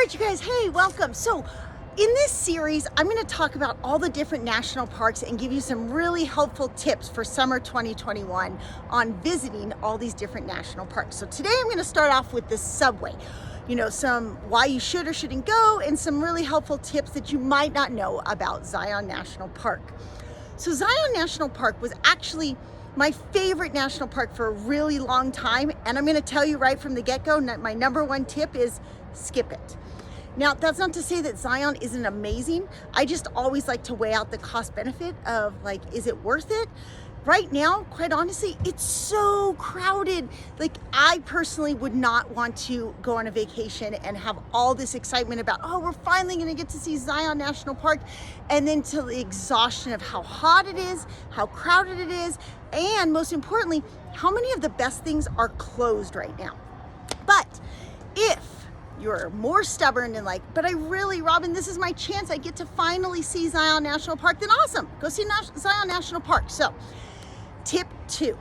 right, you guys, hey, welcome. So in this series, I'm going to talk about all the different national parks and give you some really helpful tips for summer 2021 on visiting all these different national parks. So today I'm going to start off with the subway. You know, some why you should or shouldn't go and some really helpful tips that you might not know about Zion National Park. So Zion National Park was actually my favorite national park for a really long time. And I'm going to tell you right from the get-go, my number one tip is skip it. Now, that's not to say that Zion isn't amazing. I just always like to weigh out the cost benefit of like, is it worth it? Right now, quite honestly, it's so crowded. Like, I personally would not want to go on a vacation and have all this excitement about, oh, we're finally gonna get to see Zion National Park, and then to the exhaustion of how hot it is, how crowded it is, and most importantly, how many of the best things are closed right now. But if you're more stubborn and like, but I really, Robyn, this is my chance, I get to finally see Zion National Park, then awesome, go see Zion National Park. So, tip 2,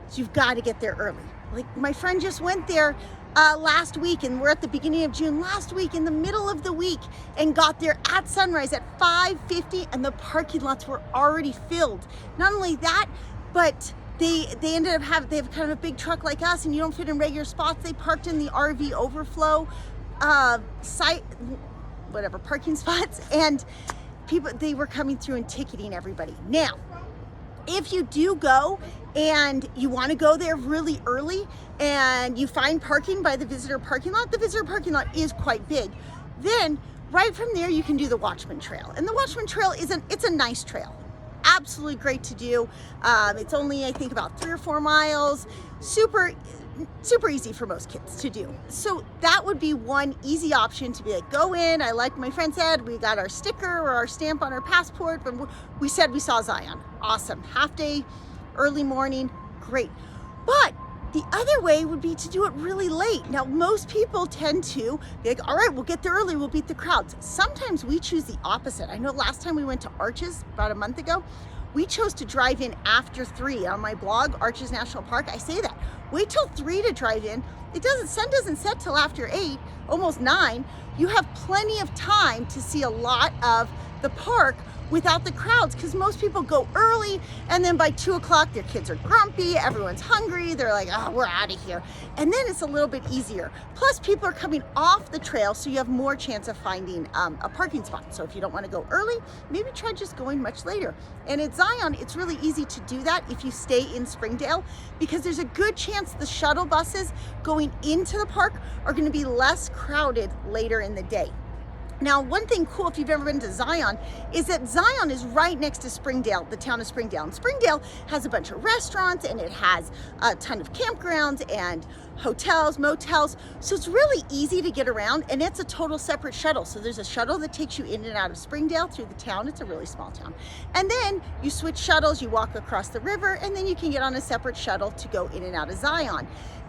is you've got to get there early. Like, my friend just went there last week, and we're at the beginning of June, last week in the middle of the week, and got there at sunrise at 5:50, and the parking lots were already filled. Not only that, but they ended up they have kind of a big truck like us, and you don't fit in regular spots. They parked in the RV overflow parking spots, and they were coming through and ticketing everybody. Now, if you do go and you want to go there really early and you find parking by the visitor parking lot is quite big, then right from there you can do the Watchman Trail. And the Watchman Trail it's a nice trail. Absolutely great to do. It's only, I think, about 3 or 4 miles. Super easy for most kids to do. So that would be one easy option to be like, go in. I like my friend said, we got our sticker or our stamp on our passport, but we said we saw Zion. Awesome. Half day, early morning, great. But the other way would be to do it really late. Now, most people tend to be like, all right, we'll get there early, we'll beat the crowds. Sometimes we choose the opposite. I know last time we went to Arches about a month ago, we chose to drive in after 3. On my blog, Arches National Park, I say that. Wait till 3 to drive in. Sun doesn't set till after 8, almost 9. You have plenty of time to see a lot of the park without the crowds, because most people go early, and then by 2 o'clock their kids are grumpy, everyone's hungry, they're like, oh, we're out of here. And then it's a little bit easier. Plus, people are coming off the trail, so you have more chance of finding a parking spot. So if you don't want to go early, maybe try just going much later. And at Zion, it's really easy to do that if you stay in Springdale, because there's a good chance the shuttle buses going into the park are going to be less crowded later in the day. Now, one thing cool, if you've ever been to Zion, is that Zion is right next to Springdale, the town of Springdale. And Springdale has a bunch of restaurants, and it has a ton of campgrounds and hotels, motels. So it's really easy to get around, and it's a total separate shuttle. So there's a shuttle that takes you in and out of Springdale through the town. It's a really small town. And then you switch shuttles, you walk across the river, and then you can get on a separate shuttle to go in and out of Zion.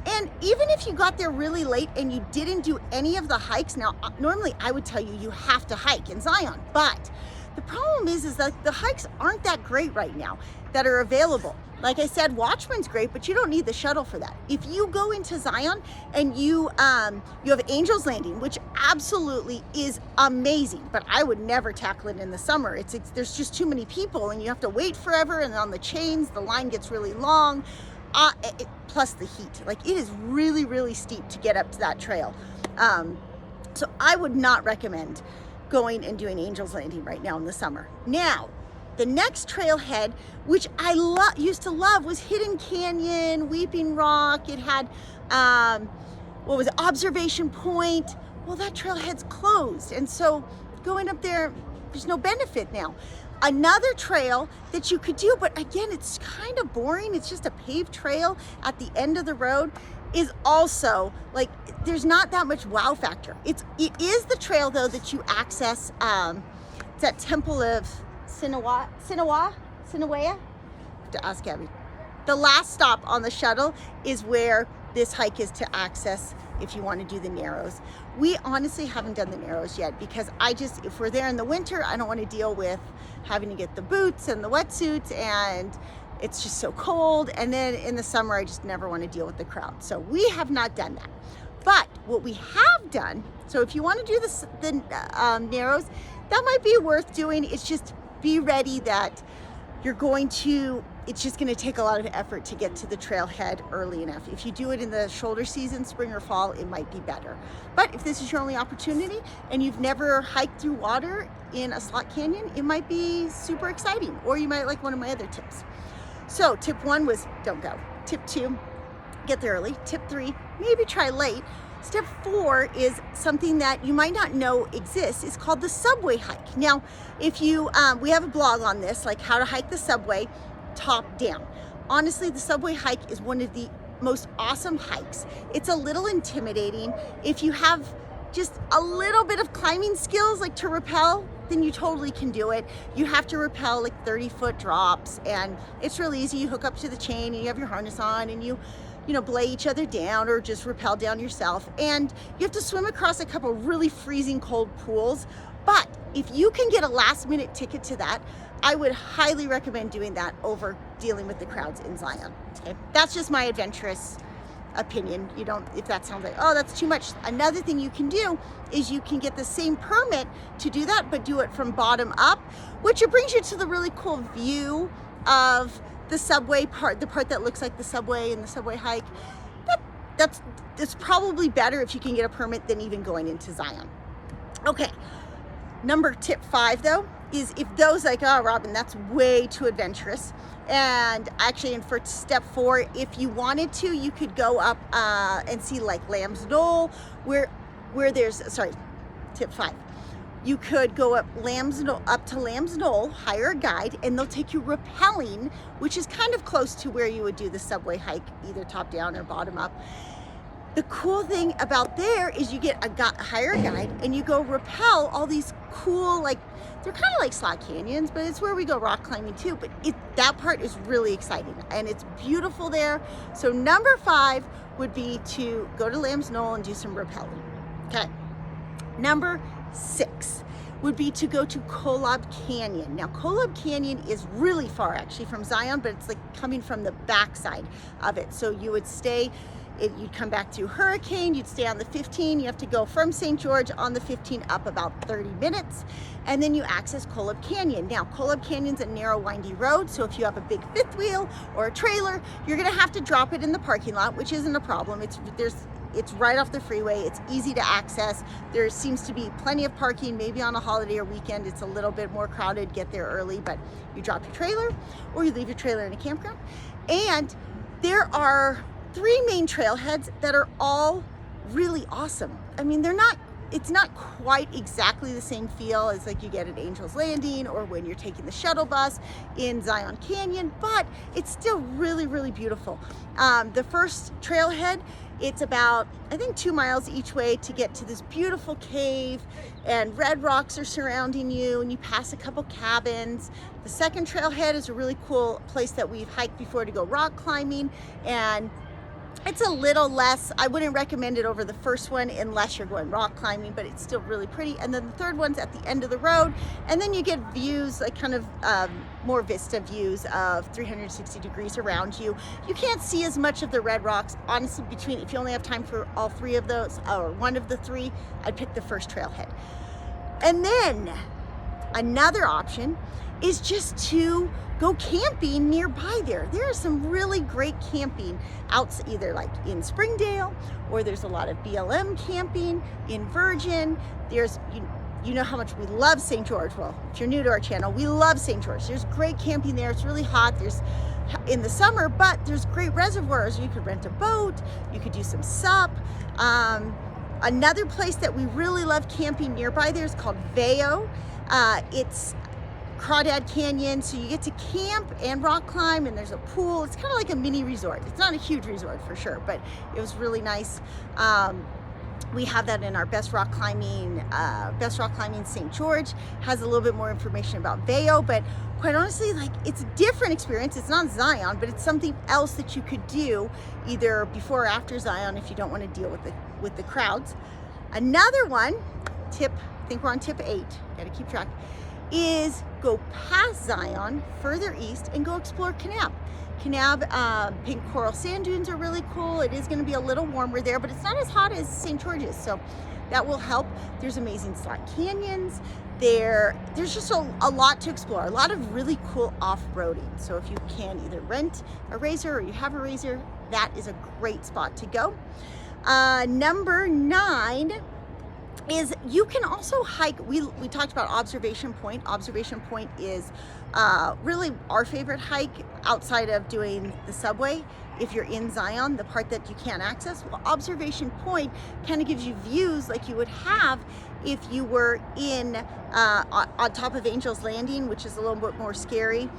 And even if you got there really late and you didn't do any of the hikes, now normally I would tell you have to hike in Zion, but the problem is that the hikes aren't that great right now that are available. Like I said, Watchman's great, but you don't need the shuttle for that. If you go into Zion and you have Angel's Landing, which absolutely is amazing, but I would never tackle it in the summer. There's just too many people, and you have to wait forever, and on the chains, the line gets really long. Plus the heat. Like, it is really, really steep to get up to that trail. So I would not recommend going and doing Angel's Landing right now in the summer. Now, the next trailhead, which I used to love, was Hidden Canyon, Weeping Rock. It had, Observation Point. Well, that trailhead's closed. And so going up there, there's no benefit now. Another trail that you could do, but again, it's kind of boring, it's just a paved trail at the end of the road, is also like, there's not that much wow factor. It is the trail though that you access, it's that Temple of Sinawaya? To ask Gabi. The last stop on the shuttle is where this hike is to access if you want to do the Narrows. We honestly haven't done the Narrows yet, because if we're there in the winter, I don't want to deal with having to get the boots and the wetsuits, and it's just so cold. And then in the summer, I just never want to deal with the crowd. So we have not done that. But what we have done, so if you want to do the narrows, that might be worth doing. It's just be ready that it's just going to take a lot of effort to get to the trailhead early enough. If you do it in the shoulder season, spring or fall, it might be better. But if this is your only opportunity and you've never hiked through water in a slot canyon, it might be super exciting, or you might like one of my other tips. So tip 1 was don't go. Tip 2, get there early. Tip 3, maybe try late. Step 4 is something that you might not know exists. It's called the subway hike. Now, if you, we have a blog on this, like how to hike the subway top down. Honestly, the subway hike is one of the most awesome hikes. It's a little intimidating. If you have just a little bit of climbing skills, like to rappel, then you totally can do it. You have to rappel like 30-foot drops, and it's really easy. You hook up to the chain and you have your harness on, and you belay each other down or just rappel down yourself. And you have to swim across a couple really freezing cold pools. But if you can get a last minute ticket to that, I would highly recommend doing that over dealing with the crowds in Zion. Okay, that's just my adventurous opinion. If that sounds like, oh, that's too much. Another thing you can do is you can get the same permit to do that, but do it from bottom up, which brings you to the really cool view of the subway part, the part that looks like the subway and the subway hike. That's probably better if you can get a permit than even going into Zion. Okay, tip 5 though, is if those like, oh, Robyn, that's way too adventurous. And actually, and for step 4, if you wanted to, you could go up and see like Lamb's Knoll, where there's, tip 5. You could go up to Lamb's Knoll, hire a guide, and they'll take you rappelling, which is kind of close to where you would do the subway hike, either top down or bottom up. The cool thing about there is you hire a guide and you go rappel all these cool, like, they're kind of like slot canyons, but it's where we go rock climbing too. But that part is really exciting and it's beautiful there. So number 5 would be to go to Lamb's Knoll and do some rappelling. Okay. Number 6 would be to go to Kolob Canyon. Now, Kolob Canyon is really far actually from Zion, but it's like coming from the backside of it. So you would you'd come back through Hurricane, you'd stay on the 15, you have to go from St. George on the 15 up about 30 minutes, and then you access Kolob Canyon. Now, Kolob Canyon's a narrow, windy road, so if you have a big fifth wheel or a trailer, you're gonna have to drop it in the parking lot, which isn't a problem. It's right off the freeway, it's easy to access. There seems to be plenty of parking, maybe on a holiday or weekend, it's a little bit more crowded, get there early, but you drop your trailer or you leave your trailer in a campground. And there are 3 main trailheads that are all really awesome. I mean, it's not quite exactly the same feel as like you get at Angel's Landing or when you're taking the shuttle bus in Zion Canyon, but it's still really, really beautiful. The first trailhead, it's about, I think, 2 miles each way to get to this beautiful cave, and red rocks are surrounding you, and you pass a couple cabins. The second trailhead is a really cool place that we've hiked before to go rock climbing, and it's a little less, I wouldn't recommend it over the first one unless you're going rock climbing, but it's still really pretty. And then the third one's at the end of the road, and then you get views, like kind of more vista views of 360 degrees around you. You can't see as much of the red rocks. Honestly, if you only have time for all 3 of those, or one of the 3, I'd pick the first trailhead. And then another option is just to go camping nearby there. There is some really great camping out, either like in Springdale, or there's a lot of BLM camping in Virgin. There's, you know how much we love St. George. Well, if you're new to our channel, we love St. George. There's great camping there. It's really hot. There's in the summer, but there's great reservoirs. You could rent a boat. You could do some sup. Another place that we really love camping nearby there is called Vail. It's Crawdad Canyon, so you get to camp and rock climb, and there's a pool. It's kind of like a mini resort. It's not a huge resort for sure, but it was really nice. We have that in our Best Rock Climbing St. George. Has a little bit more information about Vail, but quite honestly, like, it's a different experience. It's not Zion, but it's something else that you could do either before or after Zion if you don't want to deal with the crowds. Another one, I think we're on tip 8, gotta keep track, is go past Zion, further east, and go explore Knapp. Kolob, pink coral sand dunes are really cool. It is going to be a little warmer there, but it's not as hot as St. George's, so that will help. There's amazing slot canyons. There's just a lot to explore, a lot of really cool off-roading. So if you can either rent a RZR or you have a RZR, that is a great spot to go. Number 9 is you can also hike. We talked about Observation Point. Observation Point is really our favorite hike outside of doing the subway. If you're in Zion, the part that you can't access, well, Observation Point kind of gives you views like you would have if you were in on top of Angel's Landing, which is a little bit more scary.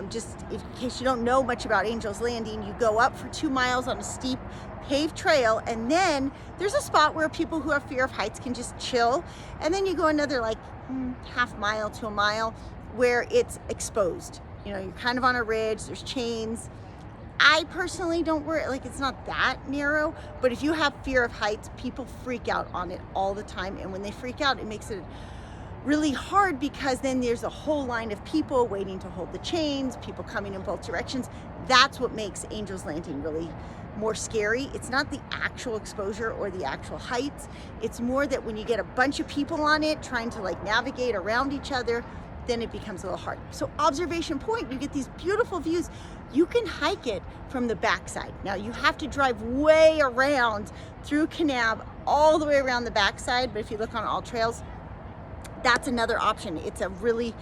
Just in case you don't know much about Angel's Landing, you go up for 2 miles on a steep paved trail, and then there's a spot where people who have fear of heights can just chill, and then you go another like half mile to a mile where it's exposed. You know, you're kind of on a ridge, there's chains. I personally don't worry, like it's not that narrow, but if you have fear of heights, people freak out on it all the time, and when they freak out, it makes it really hard because then there's a whole line of people waiting to hold the chains, people coming in both directions. That's what makes Angel's Landing really more scary. It's not the actual exposure or the actual heights. It's more that when you get a bunch of people on it trying to like navigate around each other, then it becomes a little hard. So Observation Point, you get these beautiful views. You can hike it from the backside. Now you have to drive way around through Kolob all the way around the backside, but if you look on all trails, that's another option. It's a really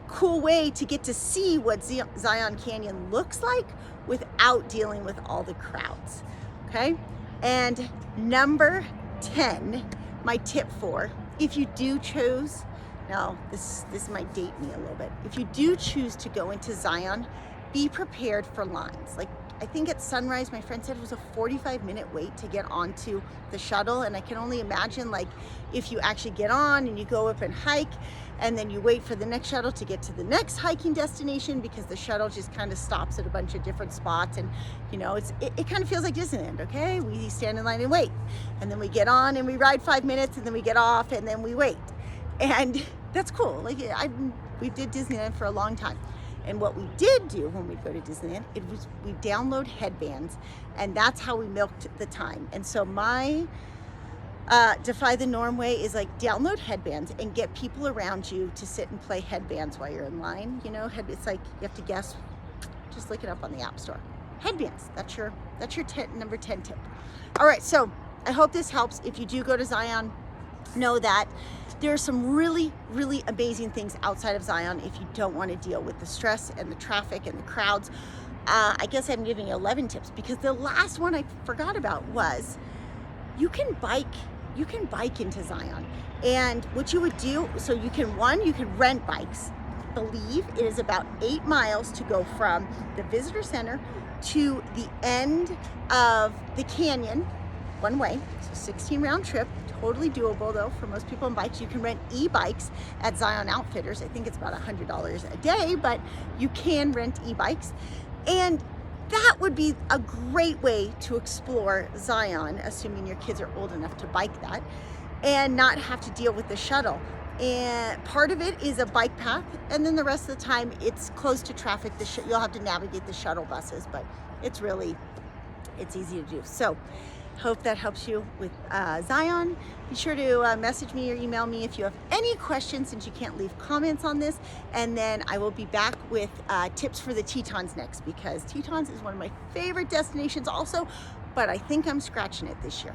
cool way to get to see what Zion Canyon looks like without dealing with all the crowds, okay? And number 10, my tip for, if you do choose, now this might date me a little bit, if you do choose to go into Zion, be prepared for lines. Like I think at sunrise, my friend said it was a 45-minute wait to get onto the shuttle, and I can only imagine like if you actually get on and you go up and hike, and then you wait for the next shuttle to get to the next hiking destination because the shuttle just kind of stops at a bunch of different spots, and you know it kind of feels like Disneyland. Okay, we stand in line and wait, and then we get on and we ride 5 minutes, and then we get off and then we wait, and that's cool. Like we did Disneyland for a long time. And what we did do when we go to Disneyland, it was we download headbands, and that's how we milked the time. And so my Defy the Norm way is like download headbands and get people around you to sit and play headbands while you're in line. You know, it's like you have to guess. Just look it up on the App Store. Headbands. That's your number 10 tip. All right, so I hope this helps. If you do go to Zion, know that there are some really, really amazing things outside of Zion if you don't want to deal with the stress and the traffic and the crowds. I guess I'm giving you 11 tips because the last one I forgot about was you can bike into Zion. And what you would do, so you can rent bikes. I believe it is about 8 miles to go from the visitor center to the end of the canyon one way. So 16 round trip. Totally doable though for most people on bikes. You can rent e-bikes at Zion Outfitters. I think it's about $100 a day, but you can rent e-bikes. And that would be a great way to explore Zion, assuming your kids are old enough to bike that, and not have to deal with the shuttle. And part of it is a bike path, and then the rest of the time it's close to traffic. You'll have to navigate the shuttle buses, but it's easy to do. So hope that helps you with Zion. Be sure to message me or email me if you have any questions, since you can't leave comments on this. And then I will be back with tips for the Tetons next, because Tetons is one of my favorite destinations also, but I think I'm scratching it this year.